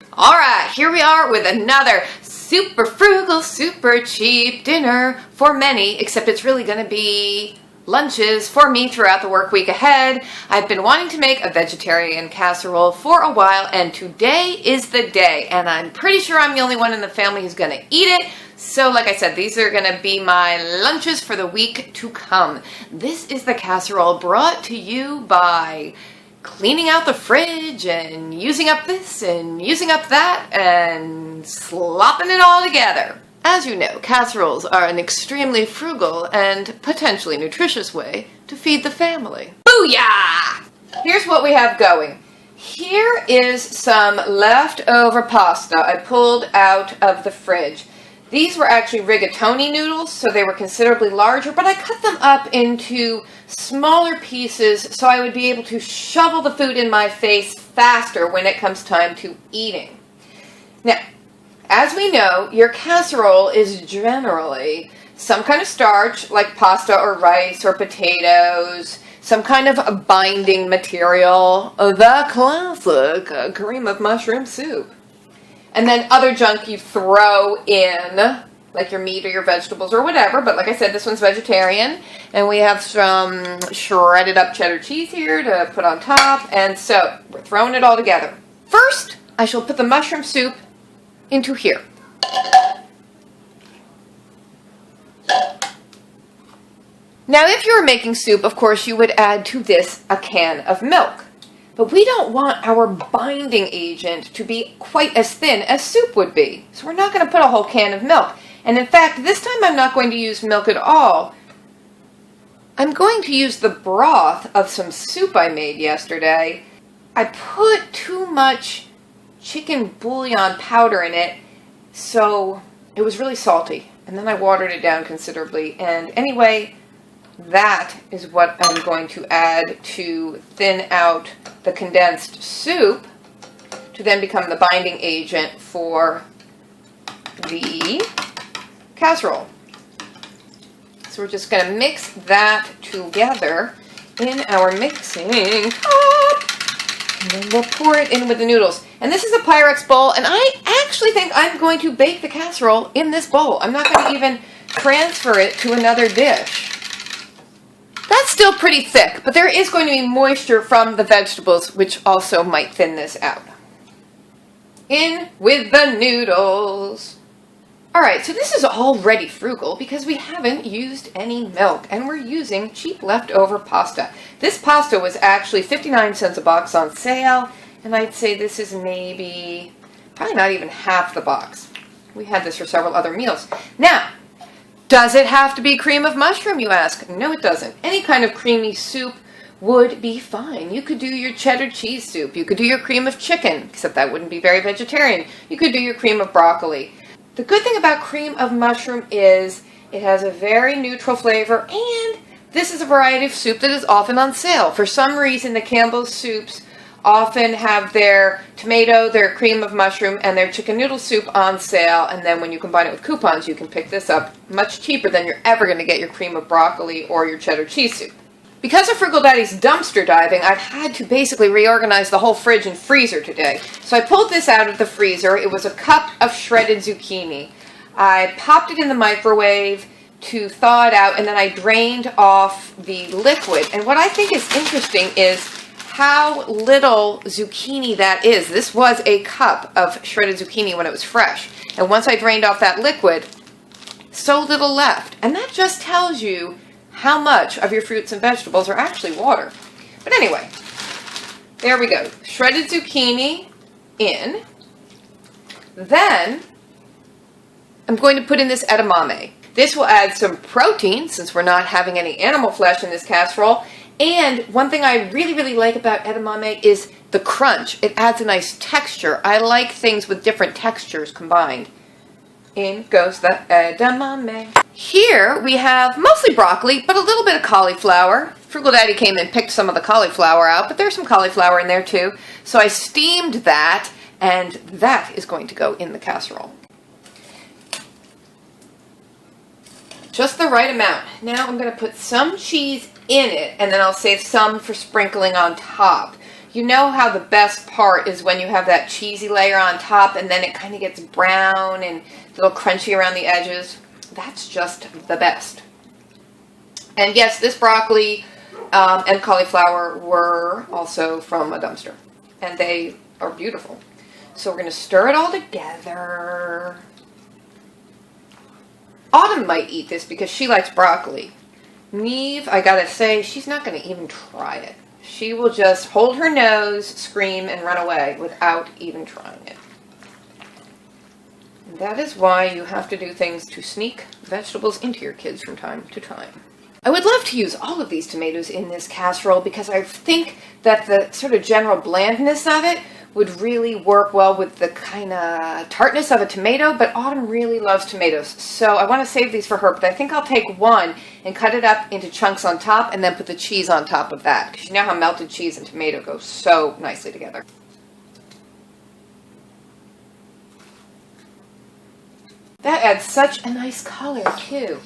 Alright, here we are with another super frugal, super cheap dinner for many, except it's really going to be lunches for me throughout the work week ahead. I've been wanting to make a vegetarian casserole for a while, and today is the day, and I'm pretty sure I'm the only one in the family who's going to eat it. So like I said, these are going to be my lunches for the week to come. This is the casserole brought to you by cleaning out the fridge and using up this and using up that and slopping it all together. As you know, casseroles are an extremely frugal and potentially nutritious way to feed the family. Booyah! Here's what we have going. Here is some leftover pasta I pulled out of the fridge. These were actually rigatoni noodles, so they were considerably larger, but I cut them up into smaller pieces so I would be able to shovel the food in my face faster when it comes time to eating. Now, as we know, your casserole is generally some kind of starch, like pasta or rice or potatoes, some kind of a binding material, the classic cream of mushroom soup. And then other junk you throw in, like your meat or your vegetables or whatever. But like I said, this one's vegetarian. And we have some shredded up cheddar cheese here to put on top. And so we're throwing it all together. First, I shall put the mushroom soup into here. Now, if you were making soup, of course, you would add to this a can of milk. But we don't want our binding agent to be quite as thin as soup would be. So we're not going to put a whole can of milk. And in fact, this time I'm not going to use milk at all. I'm going to use the broth of some soup I made yesterday. I put too much chicken bouillon powder in it, so it was really salty. And then I watered it down considerably. And anyway, that is what I'm going to add to thin out the condensed soup to then become the binding agent for the casserole. So we're just going to mix that together in our mixing cup. And then we'll pour it in with the noodles. And this is a Pyrex bowl, and I actually think I'm going to bake the casserole in this bowl. I'm not going to even transfer it to another dish. That's still pretty thick, but there is going to be moisture from the vegetables, which also might thin this out. In with the noodles. Alright, so this is already frugal because we haven't used any milk, and we're using cheap leftover pasta. This pasta was actually 59 cents a box on sale, and I'd say this is probably not even half the box. We had this for several other meals. Now, does it have to be cream of mushroom, you ask? No, it doesn't. Any kind of creamy soup would be fine. You could do your cheddar cheese soup. You could do your cream of chicken, except that wouldn't be very vegetarian. You could do your cream of broccoli. The good thing about cream of mushroom is it has a very neutral flavor, and this is a variety of soup that is often on sale. For some reason, the Campbell's soups often have their tomato, their cream of mushroom, and their chicken noodle soup on sale, and then when you combine it with coupons, you can pick this up much cheaper than you're ever going to get your cream of broccoli or your cheddar cheese soup. Because of Frugal Daddy's dumpster diving, I've had to basically reorganize the whole fridge and freezer today. So I pulled this out of the freezer. It was a cup of shredded zucchini. I popped it in the microwave to thaw it out, and then I drained off the liquid. And what I think is interesting is how little zucchini that is. This was a cup of shredded zucchini when it was fresh. And once I drained off that liquid, so little left. And that just tells you how much of your fruits and vegetables are actually water. But anyway, there we go. Shredded zucchini in. Then I'm going to put in this edamame. This will add some protein since we're not having any animal flesh in this casserole. And one thing I really, really like about edamame is the crunch. It adds a nice texture. I like things with different textures combined. In goes the edamame. Here we have mostly broccoli, but a little bit of cauliflower. Frugal Daddy came and picked some of the cauliflower out, but there's some cauliflower in there too. So I steamed that, and that is going to go in the casserole. Just the right amount. Now I'm going to put some cheese in it, and then I'll save some for sprinkling on top. You know how the best part is when you have that cheesy layer on top and then it kind of gets brown and a little crunchy around the edges? That's just the best. And yes, this broccoli and cauliflower were also from a dumpster. And they are beautiful. So we're going to stir it all together. Autumn might eat this because she likes broccoli. Neve, I gotta say, she's not going to even try it. She will just hold her nose, scream, and run away without even trying it. And that is why you have to do things to sneak vegetables into your kids from time to time. I would love to use all of these tomatoes in this casserole because I think that the sort of general blandness of it would really work well with the kind of tartness of a tomato, but Autumn really loves tomatoes. So I want to save these for her, but I think I'll take one and cut it up into chunks on top and then put the cheese on top of that. Because you know how melted cheese and tomato go so nicely together. That adds such a nice color too.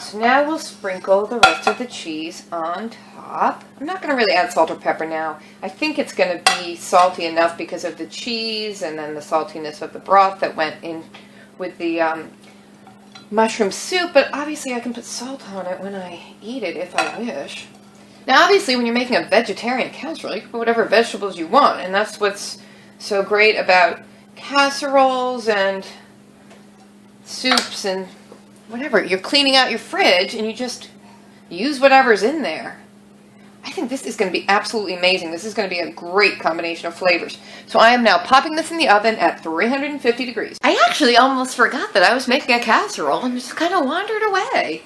So now we'll sprinkle the rest of the cheese on top. I'm not going to really add salt or pepper now. I think it's going to be salty enough because of the cheese and then the saltiness of the broth that went in with the mushroom soup. But obviously I can put salt on it when I eat it if I wish. Now obviously when you're making a vegetarian casserole, you can put whatever vegetables you want. And that's what's so great about casseroles and soups and whatever. You're cleaning out your fridge and you just use whatever's in there. I think this is going to be absolutely amazing. This is going to be a great combination of flavors. So I am now popping this in the oven at 350 degrees. I actually almost forgot that I was making a casserole and just kind of wandered away.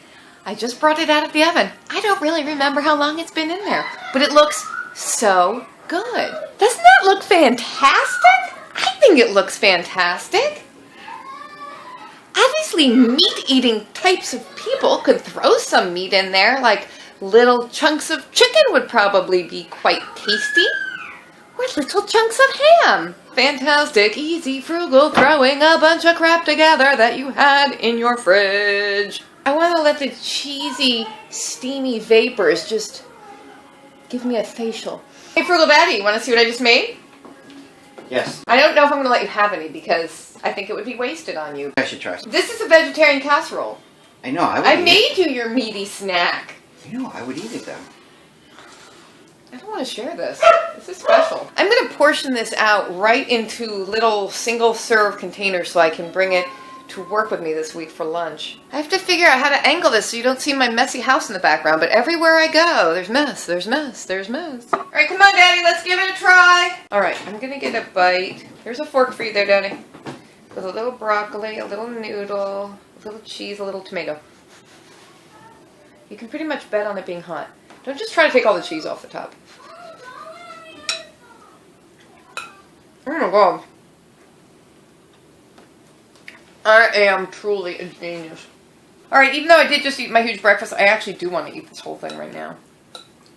I just brought it out of the oven. I don't really remember how long it's been in there, but it looks so good. Doesn't that look fantastic? I think it looks fantastic. Obviously, meat-eating types of people could throw some meat in there, like little chunks of chicken would probably be quite tasty, or little chunks of ham. Fantastic, easy, frugal, throwing a bunch of crap together that you had in your fridge. I want to let the cheesy, steamy vapors just give me a facial. Hey, Frugal Daddy, you want to see what I just made? Yes. I don't know if I'm going to let you have any because I think it would be wasted on you. I should try some. This is a vegetarian casserole. I know, I would I eat made you your meaty snack. it. No, I would eat it though. I don't want to share this. This is special. I'm going to portion this out right into little single-serve containers so I can bring it to work with me this week for lunch. I have to figure out how to angle this so you don't see my messy house in the background, but everywhere I go, there's mess, there's mess, there's mess. All right, come on, Daddy, let's give it a try. All right, I'm going to get a bite. There's a fork for you there, Daddy. With a little broccoli, a little noodle, a little cheese, a little tomato. You can pretty much bet on it being hot. Don't just try to take all the cheese off the top. Oh my god. I am truly a genius. Alright, even though I did just eat my huge breakfast, I actually do want to eat this whole thing right now.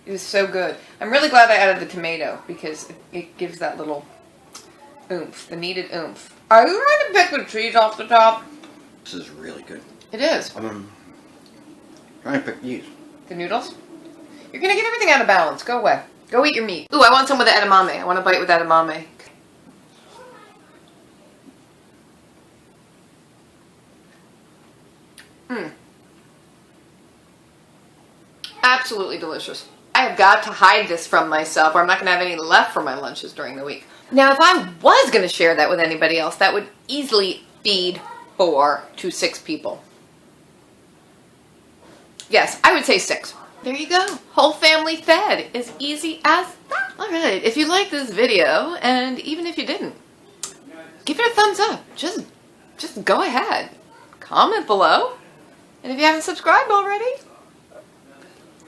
It is so good. I'm really glad I added the tomato because it gives that little oomph, the needed oomph. Are you trying to pick the cheese off the top? This is really good. It is. I'm trying to pick these. The noodles? You're going to get everything out of balance. Go away. Go eat your meat. Ooh, I want some with the edamame. I want a bite with edamame. Absolutely delicious. I have got to hide this from myself or I'm not going to have any left for my lunches during the week. Now, if I was going to share that with anybody else, that would easily feed 4 to 6 people. Yes, I would say 6. There you go. Whole family fed. As easy as that. Alright, if you liked this video, and even if you didn't, give it a thumbs up. Just go ahead. Comment below. And if you haven't subscribed already,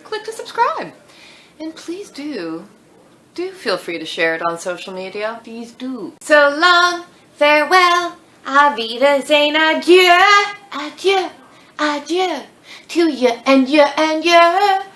click to subscribe. And please do feel free to share it on social media. Please do. So long, farewell, auf Wiedersehen, adieu, adieu, adieu, to you and you and you.